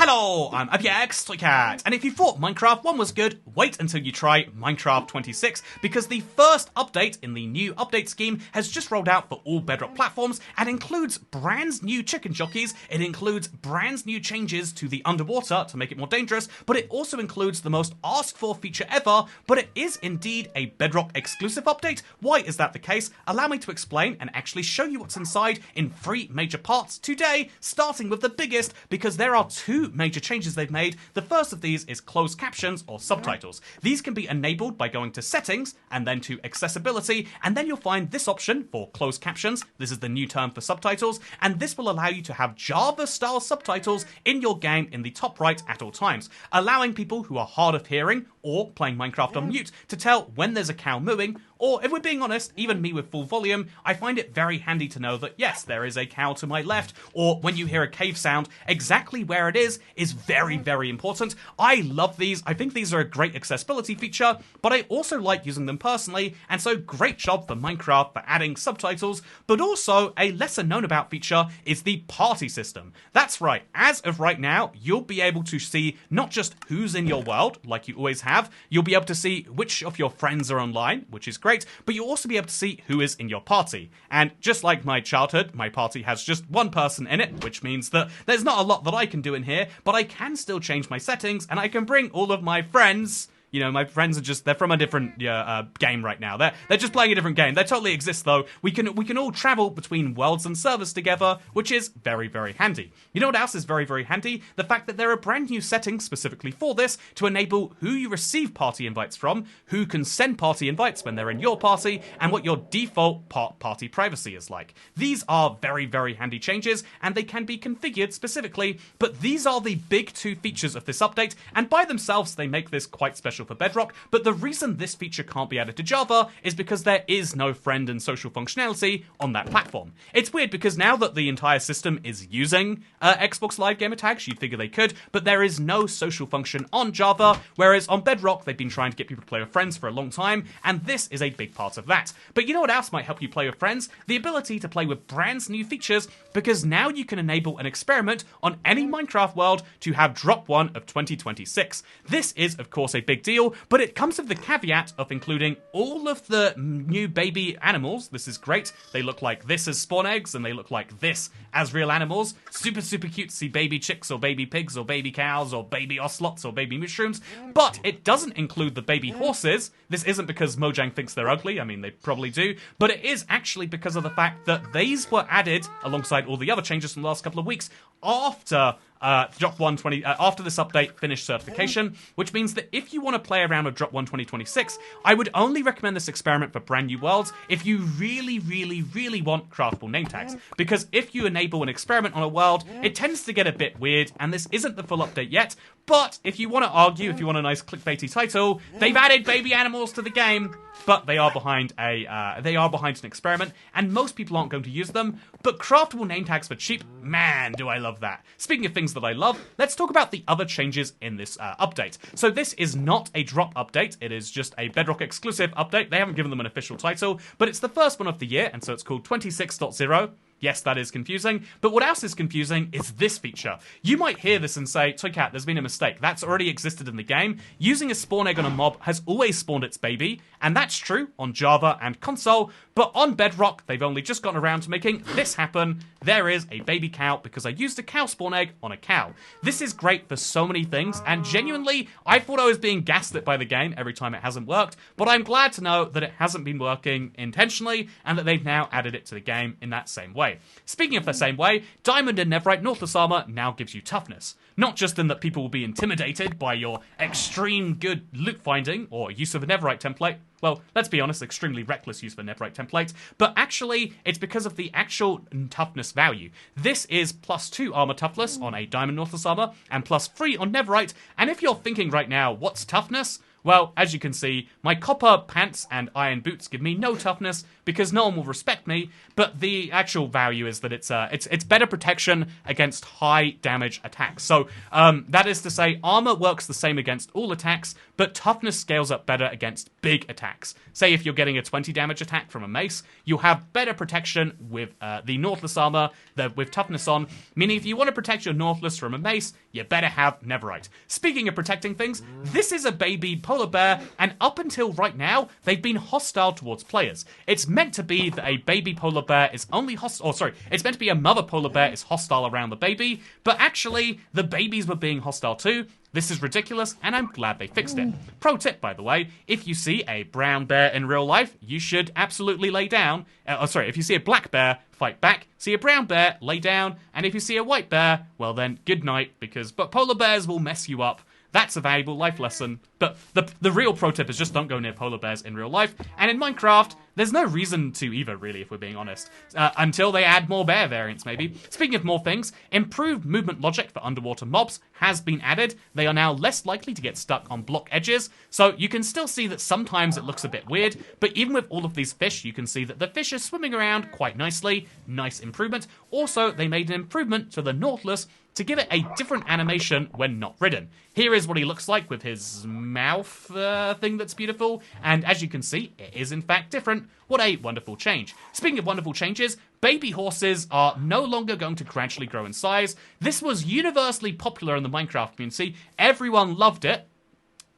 Hello, I'm APXToyCat, and if you thought Minecraft 1 was good, wait until you try Minecraft 26, because the first update in the new update scheme has just rolled out for all Bedrock platforms and includes brand new chicken jockeys, it includes brand new changes to the underwater to make it more dangerous, but it also includes the most asked for feature ever, but it is indeed a Bedrock exclusive update. Why is that the case? Allow me to explain and actually show you what's inside in 3 major parts today, starting with the biggest, because there are 2 major changes they've made. The first of these is closed captions or subtitles. These can be enabled by going to settings and then to accessibility, and then you'll find this option for closed captions. This is the new term for subtitles, and this will allow you to have Java style subtitles in your game in the top right at all times, allowing people who are hard of hearing or playing Minecraft on mute to tell when there's a cow mooing, or if we're being honest, even me with full volume, I find it very handy to know that yes, there is a cow to my left, or when you hear a cave sound, exactly where it is very, very important. I love these. I think these are a great accessibility feature, but I also like using them personally, and so great job for Minecraft for adding subtitles, but also a lesser known about feature is the party system. That's right, as of right now, you'll be able to see not just who's in your world, like you always have, you'll be able to see which of your friends are online, which is great, but you'll also be able to see who is in your party. And just like my childhood, my party has just 1 person in it, which means that there's not a lot that I can do in here, but I can still change my settings, and I can bring all of my friends. You know, my friends are just, they're from a different game right now. They're just playing a different game. They totally exist, though. We can all travel between worlds and servers together, which is very, very handy. You know what else is very, very handy? The fact that there are brand new settings specifically for this to enable who you receive party invites from, who can send party invites when they're in your party, and what your default party privacy is like. These are very, very handy changes, and they can be configured specifically, but these are the big 2 features of this update, and by themselves, they make this quite special for Bedrock, but the reason this feature can't be added to Java is because there is no friend and social functionality on that platform. It's weird because now that the entire system is using Xbox Live Gamer tags, you'd figure they could, but there is no social function on Java, whereas on Bedrock, they've been trying to get people to play with friends for a long time, and this is a big part of that. But you know what else might help you play with friends? The ability to play with brand new features, because now you can enable an experiment on any Minecraft world to have Drop 1 of 2026. This is, of course, a big deal, but it comes with the caveat of including all of the new baby animals. This is great. They look like this as spawn eggs, and they look like this as real animals. Super, super cutesy baby chicks, or baby pigs, or baby cows, or baby ocelots, or baby mushrooms. But it doesn't include the baby horses. This isn't because Mojang thinks they're ugly. I mean, they probably do. But it is actually because of the fact that these were added alongside all the other changes from the last couple of weeks after Drop 1 after this update finished certification, which means that if you want to play around with Drop 1 2026, I would only recommend this experiment for brand new worlds if you really, really, really want craftable name tags. Because if you enable an experiment on a world, it tends to get a bit weird, and this isn't the full update yet, but if you want to argue, if you want a nice clickbaity title, they've added baby animals to the game, but they are behind an experiment, and most people aren't going to use them. But craftable name tags for cheap, man, do I love that. Speaking of things that I love, let's talk about the other changes in this update. So this is not a drop update, it is just a Bedrock exclusive update. They haven't given them an official title, but it's the first one of the year, and so it's called 26.0. Yes, that is confusing, but what else is confusing is this feature. You might hear this and say, Toycat, there's been a mistake. That's already existed in the game. Using a spawn egg on a mob has always spawned its baby, and that's true on Java and console, but on Bedrock, they've only just gotten around to making this happen. There is a baby cow because I used a cow spawn egg on a cow. This is great for so many things, and genuinely, I thought I was being gaslit by the game every time it hasn't worked, but I'm glad to know that it hasn't been working intentionally, and that they've now added it to the game in that same way. Speaking of the same way, Diamond and Netherite Northless armor now gives you toughness. Not just in that people will be intimidated by your extreme good loot finding or use of a Netherite template, well, let's be honest, extremely reckless use of a Netherite template, but actually, it's because of the actual toughness value. This is +2 armor toughness on a Diamond Northless armor, and +3 on Netherite, and if you're thinking right now, what's toughness? Well, as you can see, my copper pants and iron boots give me no toughness because no one will respect me, but the actual value is that it's better protection against high damage attacks. So that is to say, armor works the same against all attacks, but toughness scales up better against big attacks. Say if you're getting a 20 damage attack from a mace, you'll have better protection with the Northless armor with toughness on, meaning if you want to protect your Northless from a mace, you better have Neverite. Speaking of protecting things, this is a baby polar bear, and up until right now, they've been hostile towards players. It's meant to be that a baby polar bear is only it's meant to be a mother polar bear is hostile around the baby, but actually, the babies were being hostile too. This is ridiculous, and I'm glad they fixed it. Pro tip, by the way, if you see a brown bear in real life, you should absolutely lay down. If you see a black bear, fight back. See a brown bear, lay down. And if you see a white bear, well then, good night, because polar bears will mess you up. That's a valuable life lesson. But the real pro tip is just don't go near polar bears in real life. And in Minecraft, there's no reason to either, really, if we're being honest. Until they add more bear variants, maybe. Speaking of more things, improved movement logic for underwater mobs has been added. They are now less likely to get stuck on block edges. So you can still see that sometimes it looks a bit weird. But even with all of these fish, you can see that the fish are swimming around quite nicely. Nice improvement. Also, they made an improvement to the Nautilus to give it a different animation when not ridden. Here is what he looks like with his mouth thing that's beautiful, and as you can see, it is in fact different. What a wonderful change. Speaking of wonderful changes, baby horses are no longer going to gradually grow in size. This was universally popular in the Minecraft community. Everyone loved it.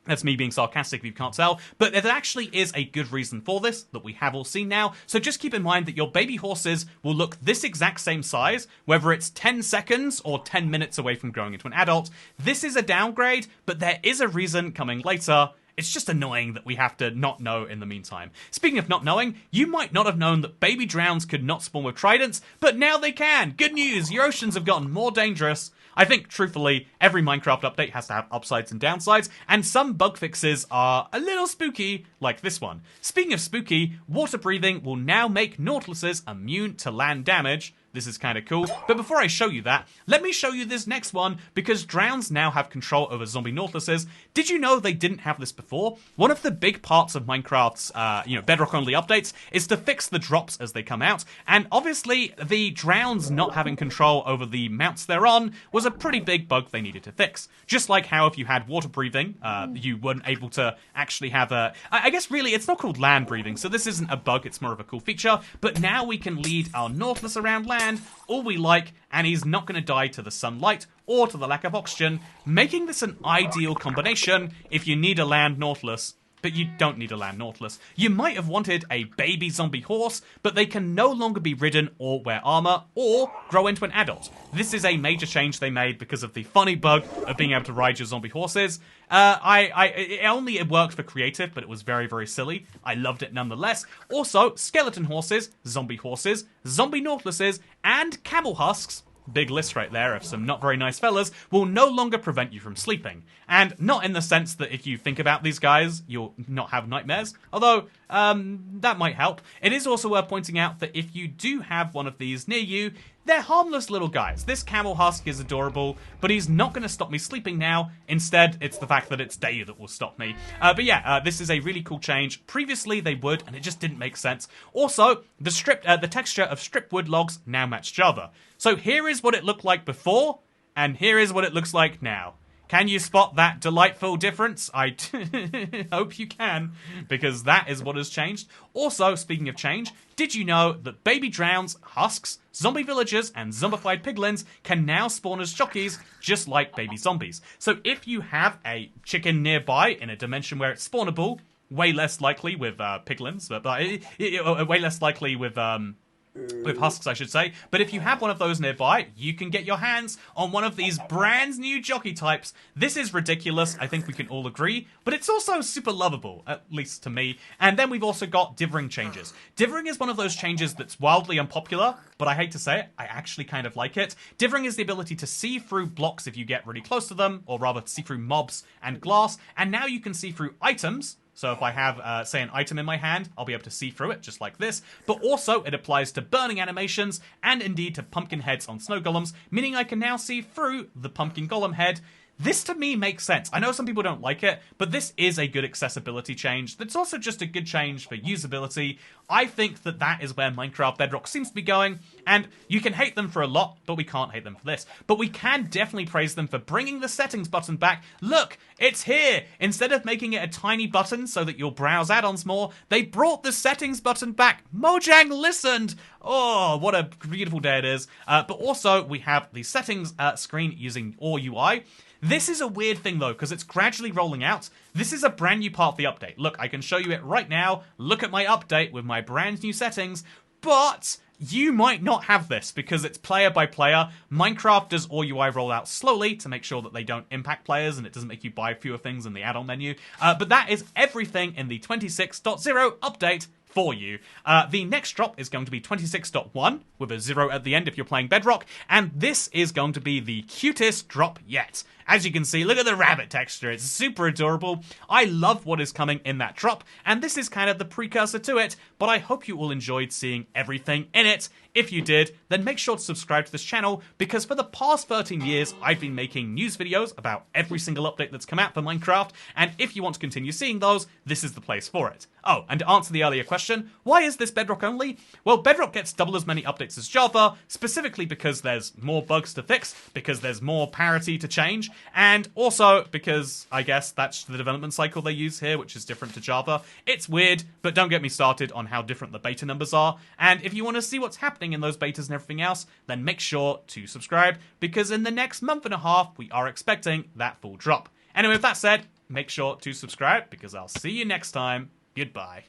That's me being sarcastic if you can't tell, but there actually is a good reason for this that we have all seen now, so just keep in mind that your baby horses will look this exact same size, whether it's 10 seconds or 10 minutes away from growing into an adult. This is a downgrade, but there is a reason coming later. It's just annoying that we have to not know in the meantime. Speaking of not knowing, you might not have known that baby drowns could not spawn with tridents, but now they can! Good news, your oceans have gotten more dangerous. I think, truthfully, every Minecraft update has to have upsides and downsides, and some bug fixes are a little spooky, like this one. Speaking of spooky, water breathing will now make Nautiluses immune to land damage. This is kind of cool. But before I show you that, let me show you this next one, because drowns now have control over zombie Nautiluses. Did you know they didn't have this before? One of the big parts of Minecraft's, Bedrock-only updates is to fix the drops as they come out, and obviously the drowns not having control over the mounts they're on was a pretty big bug they needed to fix. Just like how if you had water breathing, you weren't able to actually have a... I guess really, it's not called land breathing, so this isn't a bug, it's more of a cool feature, but now we can lead our Nautilus around land all we like, and he's not going to die to the sunlight or to the lack of oxygen, making this an ideal combination if you need a land Nautilus. But you don't need a land Nautilus. You might have wanted a baby zombie horse, but they can no longer be ridden or wear armor or grow into an adult. This is a major change they made because of the funny bug of being able to ride your zombie horses. It worked for creative, but it was very, very silly. I loved it nonetheless. Also, skeleton horses, zombie Nautiluses, and camel husks, big list right there of some not very nice fellas, will no longer prevent you from sleeping. And not in the sense that if you think about these guys, you'll not have nightmares, although that might help. It is also worth pointing out that if you do have one of these near you, they're harmless little guys. This camel husk is adorable, but he's not going to stop me sleeping now. Instead, it's the fact that it's day that will stop me. This is a really cool change. Previously, they would, and it just didn't make sense. Also, the texture of stripped wood logs now match Java. So here is what it looked like before, and here is what it looks like now. Can you spot that delightful difference? I hope you can, because that is what has changed. Also, speaking of change, did you know that baby drowns, husks, zombie villagers, and zombified piglins can now spawn as jockeys, just like baby zombies? So if you have a chicken nearby in a dimension where it's spawnable, way less likely with piglins, but way less likely with husks, I should say. But if you have one of those nearby, you can get your hands on one of these brand new jockey types. This is ridiculous, I think we can all agree, but it's also super lovable, at least to me. And then we've also got dithering changes. Dithering is one of those changes that's wildly unpopular, but I hate to say it, I actually kind of like it. Dithering is the ability to see through blocks if you get really close to them, or rather see through mobs and glass, and now you can see through items. So if I have, say, an item in my hand, I'll be able to see through it, just like this. But also, it applies to burning animations, and indeed to pumpkin heads on snow golems, meaning I can now see through the pumpkin golem head. This to me makes sense. I know some people don't like it, but this is a good accessibility change. That's also just a good change for usability. I think that that is where Minecraft Bedrock seems to be going, and you can hate them for a lot, but we can't hate them for this. But we can definitely praise them for bringing the settings button back. Look, it's here! Instead of making it a tiny button so that you'll browse add-ons more, they brought the settings button back. Mojang listened! Oh, what a beautiful day it is. But also, we have the settings screen using All UI. This is a weird thing though, because it's gradually rolling out. This is a brand new part of the update. Look, I can show you it right now. Look at my update with my brand new settings, but you might not have this because it's player by player. Minecraft does All UI roll out slowly to make sure that they don't impact players and it doesn't make you buy fewer things in the add-on menu. But that is everything in the 26.0 update for you. The next drop is going to be 26.1 with a 0 at the end if you're playing Bedrock, and this is going to be the cutest drop yet. As you can see, look at the rabbit texture, it's super adorable. I love what is coming in that drop, and this is kind of the precursor to it, but I hope you all enjoyed seeing everything in it. If you did, then make sure to subscribe to this channel, because for the past 13 years, I've been making news videos about every single update that's come out for Minecraft, and if you want to continue seeing those, this is the place for it. Oh, and to answer the earlier question, why is this Bedrock only? Well, Bedrock gets double as many updates as Java, specifically because there's more bugs to fix, because there's more parity to change, and also because, I guess, that's the development cycle they use here, which is different to Java. It's weird, but don't get me started on how different the beta numbers are, and if you want to see what's happening in those betas and everything else, then make sure to subscribe, because in the next month and a half, we are expecting that full drop. Anyway, with that said, make sure to subscribe, because I'll see you next time. Goodbye.